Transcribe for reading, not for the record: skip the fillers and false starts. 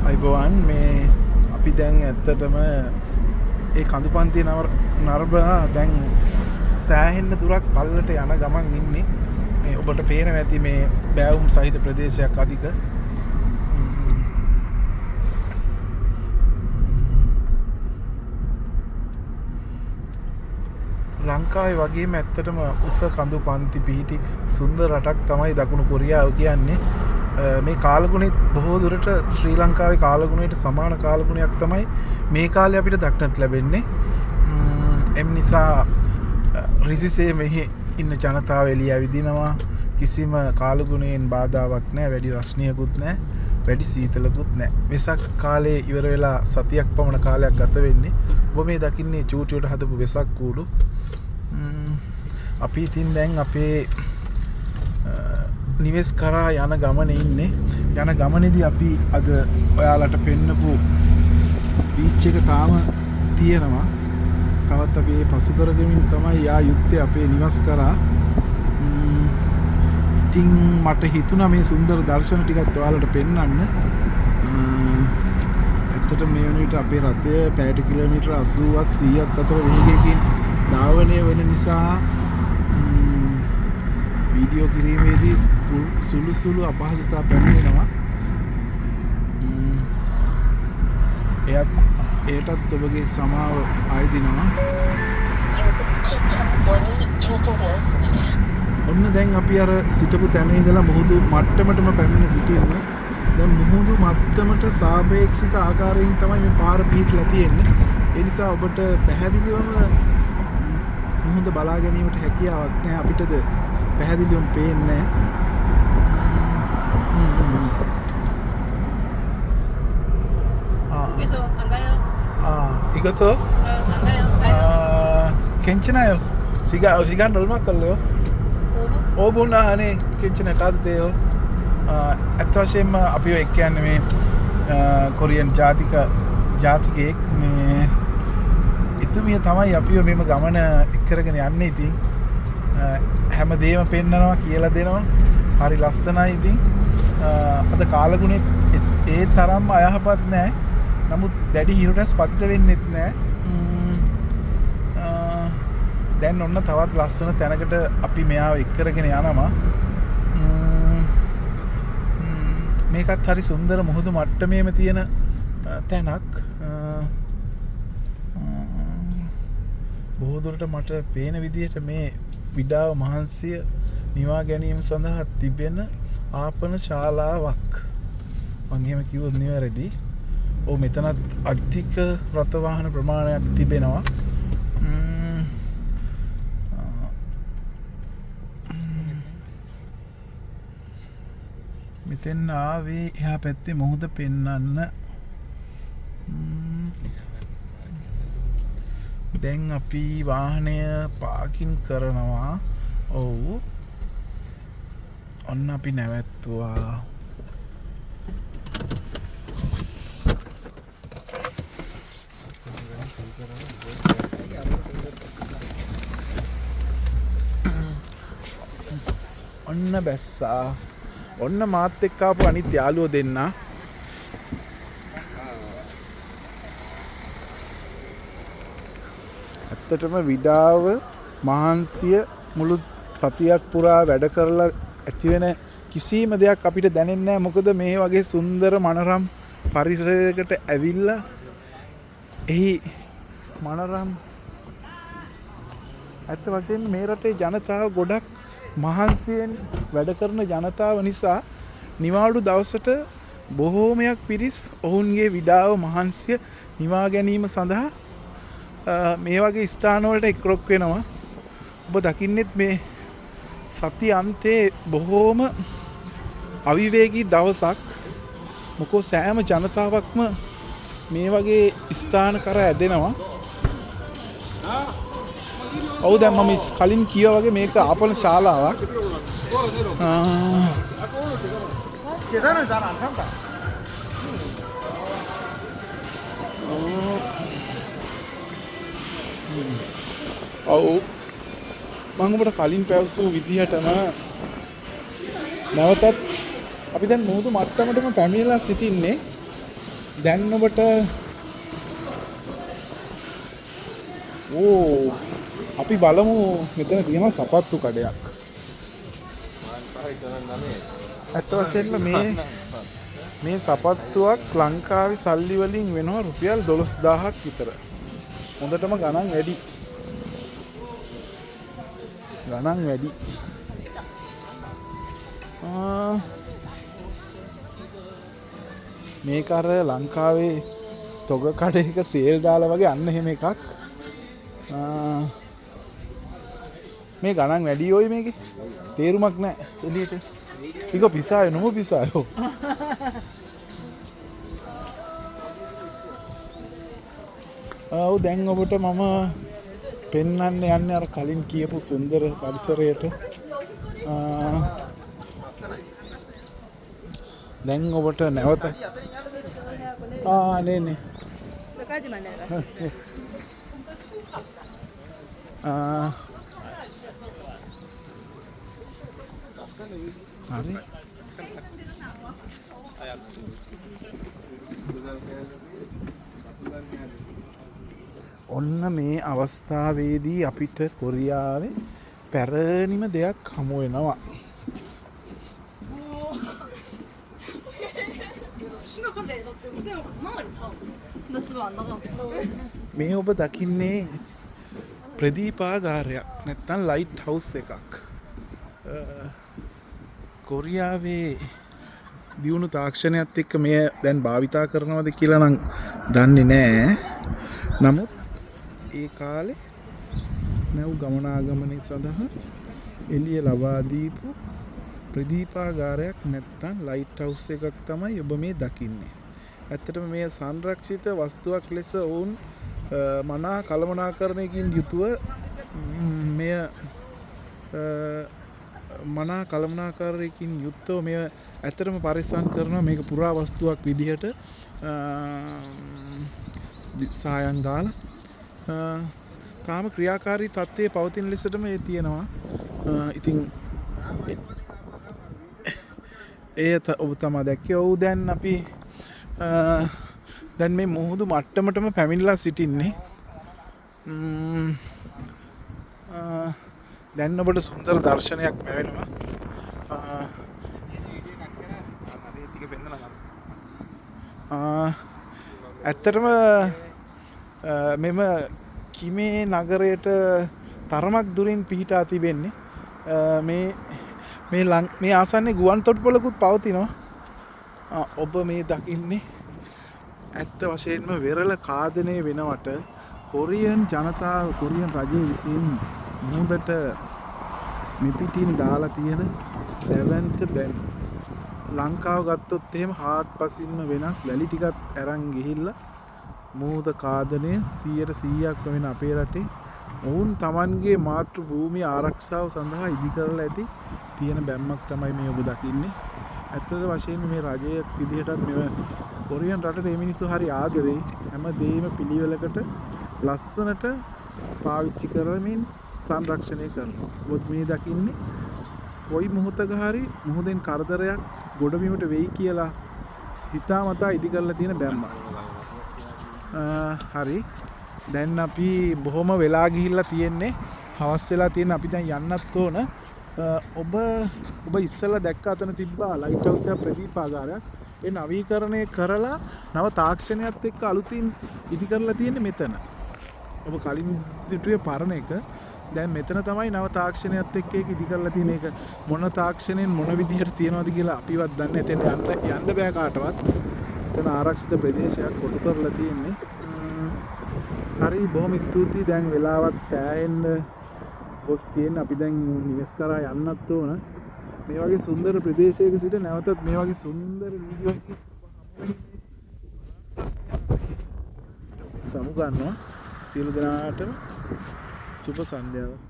අයිබෝවන් මේ අපි දැන් ඇත්තටම ඒ කඳුපන්තිය නරඹලා දැන් සෑහෙන්න දුරක් පල්ලට යන ගමන් ඉන්නේ. මේ ඔබට පේනවා ඇති මේ බෑවුම් සහිත ප්‍රදේශයක් අධික. ලංකාවේ වගේම ඇත්තටම උස කඳුපන්ති පිහිටි සුන්දර රටක් තමයි දකුණු කොරියාව කියන්නේ. මේ කාලගුණෙත් බොහෝ දුරට ශ්‍රී ලංකාවේ කාලගුණයට සමාන කාලගුණයක් තමයි මේ කාලේ අපිට දක්නට ලැබෙන්නේ. එම් නිසා රිසිසේ මෙහි ඉන්න ජනතාව එළිය ඇවිදිනවා. කිසිම කාලගුණයෙන් බාධාවක් නැහැ, වැඩි රස්නියකුත් නැහැ, වැඩි සීතලකුත් නැහැ. වෙසක් කාලේ ඉවර වෙලා සතියක් පමණ කාලයක් ගත වෙන්නේ. ඔබ මේ දකින්නේ චූටියට හදපු වෙසක් කූඩු. අපි ඉතින් දැන් අපේ නිවෙස් කරා යන ගමනේ ඉන්නේ. යන ගමනේදී අපි අද ඔයාලට පෙන්නපු බීච් එක තාම තියෙනවා. තවත් අපි පසු කරගෙමින් තමයි යා යුත්තේ අපේ නිවස් කරා. ඉතින් මට හිතුණා මේ සුන්දර දර්ශන ටිකත් ඔයාලට පෙන්වන්න. ඇත්තට මේ වෙන විට අපේ රථය පැයට කිලෝමීටර 80ක් 100ක් අතර වේගයකින් ධාවනය වෙන නිසා වීඩියෝ කිරීමේදී සුළු අපහසුතා පැමිණෙනවා. එයටත් ඔබගේ සමාව ආයදිනවා. ඔන්න දැන් අපි අර සිටපු තැන ඉඳලා මුහුදු මට්ටමටම පැමිණ සිටින්නේ. දැන් මුහුදු මට්ටමට සාපේක්ෂිත ආකාරයෙන් තමයි මේ පාර පිහිටලා තියෙන්නේ. ඒ නිසා ඔබට පැහැදිලිවම මුහුද බලා ගැනීමට හැකියාවක් නැහැ. අපිටද පැහැදිලිවම පේන්නේ 이것도 괜찮아요. 시간 얼마 걸려요? 5분 안에 괜찮아요. 가도 돼요. ඇත්ත වශයෙන්ම අපි ඔය කියන්නේ මේ කොරියන් ජාතිකයෙක් මේ එතුමිය තමයි අපිව මෙම ගමන එක්කරගෙන යන්නේ. ඉතින් හැමදේම පෙන්නනවා කියලා දෙනවා. හරි ලස්සනයි. ඉතින් අද කාලගුණෙත් ඒ තරම්ම අයහපත් නැහැ. නමුත් දැඩි හිරුටස් පතිත වෙන්නෙත් නැහැ. දැන් ඔන්න තවත් ලස්සන තැනකට අපි මෙයාව එක්කරගෙන යනවා. මේකත් හරි සුන්දර මුහුදු මට්ටමේම තියෙන තැනක්. බොහෝ දුරට මට පේන විදිහට මේ විඩාව මහන්සිය නිවා ගැනීම සඳහා තිබෙන ආපන ශාලාවක්. මම එහෙම කිව්වොත් නිවැරදි. ඔව් මෙතනත් අධික රථ වාහන ප්‍රමාණයක් තිබෙනවා. මෙතෙන් ආවේ එහා පැත්තේ මුහුද පෙන්වන්න. දැන් අපි වාහනය පාකින් කරනවා. ඔව් ඔන්න අපි නැවැත්තුවා. ඔන්න බැස්සා. ඔන්න මාත් එක්ක ආපු අනිත් යාළුවෝ දෙන්න. ඇත්තටම විඩාව මහන්සිය මුළු සතියක් පුරා වැඩ කරලා ඇතිවෙන කිසිම දෙයක් අපිට දැනෙන්නේ නැහැ. මොකද මේ වගේ සුන්දර මනරම් පරිසරයකට ඇවිල්ලා එහි මනරම් ඇත්ත වශයෙන්ම මේ රටේ ජනතාව ගොඩක් මහන්සියෙන් වැඩ කරන ජනතාව නිසා නිවාඩු දවසට බොහෝමයක් පිරිස් ඔවුන්ගේ විඩාව මහන්සිය නිවා ගැනීම සඳහා මේ වගේ ස්ථානවලට එක්රොක් වෙනවා. ඔබ දකින්නෙත් මේ සති අන්තයේ බොහෝම අවිවේකී දවසක්. මොකෝ සෑම ජනතාවක්ම මේ වගේ ස්ථාන කර ඇදෙනවා. ඔව් දැන් මම කලින් කිව්වා වගේ මේක ආපන ශාලාවක්. ඔව් මම ඔබට කලින් පැවසූ විදිහටම නැවතත් අපි දැන් මුහුදු මට්ටමටම පැමිණලා සිටින්නේ. දැන් ඔබට අපි බලමු මෙතන තියෙන සපත්තු කඩයක්. ඇත්ත වශයෙන්ම මේ සපත්තුවක් ලංකාවේ සල්ලි වලින් වෙනවා රුපියල් 12000ක් විතර. හොඳටම ගණන් වැඩි. මේක අර ලංකාවේ තොග කඩේක සේල් දාලා වගේ අන්න එහෙම එකක්. මේ ගණන් වැඩි ඔය මේකේ තේරුමක් නැහැ එළියට. ටික පිසාය නොම පිසායෝ. දැන් ඔබට මම පෙන්වන්න යන්නේ අර කලින් කියපු සුන්දර පරිසරයට. දැන් ඔබට නැවත නේ හරි. ඔන්න මේ අවස්ථාවේදී අපිට කොරියාවේ පැරණිම දෙයක් හමු වෙනවා. මේ ඔබ දකින්නේ ප්‍රදීපාගාරයක් නැත්නම් ලයිට් හවුස් එකක්. කොරියාවේ දියුණු තාක්ෂණයත් එක්ක මෙය දැන් භාවිතා කරනවද කියලා නම් දන්නේ නැහැ. නමුත් ඒ කාලේ නැව් ගමනාගමනය සඳහා එළිය ලබා දීපු ප්‍රදීපාගාරයක් නැත්නම් ලයිට් හවුස් එකක් තමයි ඔබ මේ දකින්නේ. ඇත්තටම මේ සංරක්ෂිත වස්තුවක් ලෙස වුන් මනා කළමනාකරණයකින් යුතුව මෙය මනා කළමනාකාරයකින් යුක්තව මෙය ඇත්තටම පරිස්සම් කරනවා. මේක පුරා වස්තුවක් විදිහට සායම් දාලා තාම ක්‍රියාකාරී තත්ත්වයේ පවතින ලෙසටම ඒ තියෙනවා. ඉතින් ඔබ තමයි දැක්කේ. ඔව් දැන් අපි දැන් මේ මුහුදු මට්ටමටම පැමිණලා සිටින්නේ. දැන් ඔබට සුන්දර දර්ශනයක් ලැබෙනවා. ඇත්තටම මෙම කිමේ නගරයට තරමක් දුරින් පිහිටා තිබෙන්නේ. මේ ආසන්නයේ ගුවන් තොටුපළකුත් පවතිනවා. ඔබ මේ දකින්නේ ඇත්ත වශයෙන්ම වෙරළ කාදනය වෙනවට කොරියන් ජනතාව කොරියන් රජය විසින් මුහුදට මිපිටින් දාලා තියෙන දැවැන්ත බැරි. ලංකාව ගත්තොත් එහෙම හාත්පසින්ම වෙනස් වැලි ටිකක් අරන් ගිහිල්ලා මුහුද කාදනය 100%ක්ම වෙන අපේ රටේ ඔවුන් Tamanගේ මාතෘ භූමිය ආරක්ෂාව සඳහා ඉදි කරලා ඇති තියෙන බැම්මක් තමයි මේ ඔබ දකින්නේ. ඇත්තට වශයෙන්ම මේ රජයක් විදිහටත් මේ කොරියන් රටට මේ මිනිස්සු හරි ආදරේ. හැම දෙයක්ම පිළිවෙලකට ලස්සනට පාවිච්චි කරමින් සංරක්ෂණය කරනවා. ඔබ මේ දකින්නේ කොයි මොහොතක හරි මොහොතෙන් කරදරයක් ගොඩබිමට වෙයි කියලා හිතාමතා ඉදි කරලා තියෙන බැම්මක්. හරි. දැන් අපි බොහොම වෙලා ගිහිල්ලා තියෙන්නේ. හවස් වෙලා තියෙන අපි දැන් යන්නත් ඕන. ඔබ ඉස්සෙල්ලා දැක්ක අතන තිබ්බා ලයිට් හවුස් එක ප්‍රදීපාගාරයක්. ඒ නවීකරණය කරලා නව තාක්ෂණයත් එක්ක අලුතින් ඉදි කරලා තියෙන්නේ මෙතන. ඔබ කලින් දිටුවේ පරණ එක. දැන් මෙතන තමයි නව තාක්ෂණයත් එක්ක ඒක ඉදි කරලා තියෙන එක. මොන තාක්ෂණයෙන් මොන විදිහට තියනවද කියලා අපිවත් දන්නේ නැහැ. එතන යන්න බෑ කාටවත්. එතන ආරක්ෂිත ප්‍රදේශයක් කොටු කරලා තියෙන්නේ. හරි බොහොම ස්තුතියි. දැන් වෙලාවත් සෑහෙන්න ගොස් තියෙන අපි දැන් නිවෙස් කරා යන්නත් ඕන. මේ වගේ සුන්දර ප්‍රදේශයක සිට නැවතත් මේ වගේ සුන්දර වීඩියෝ එකක් සමු ගන්නවා. සියලු දෙනාටම සුබ සන්ධ්‍යාවක්.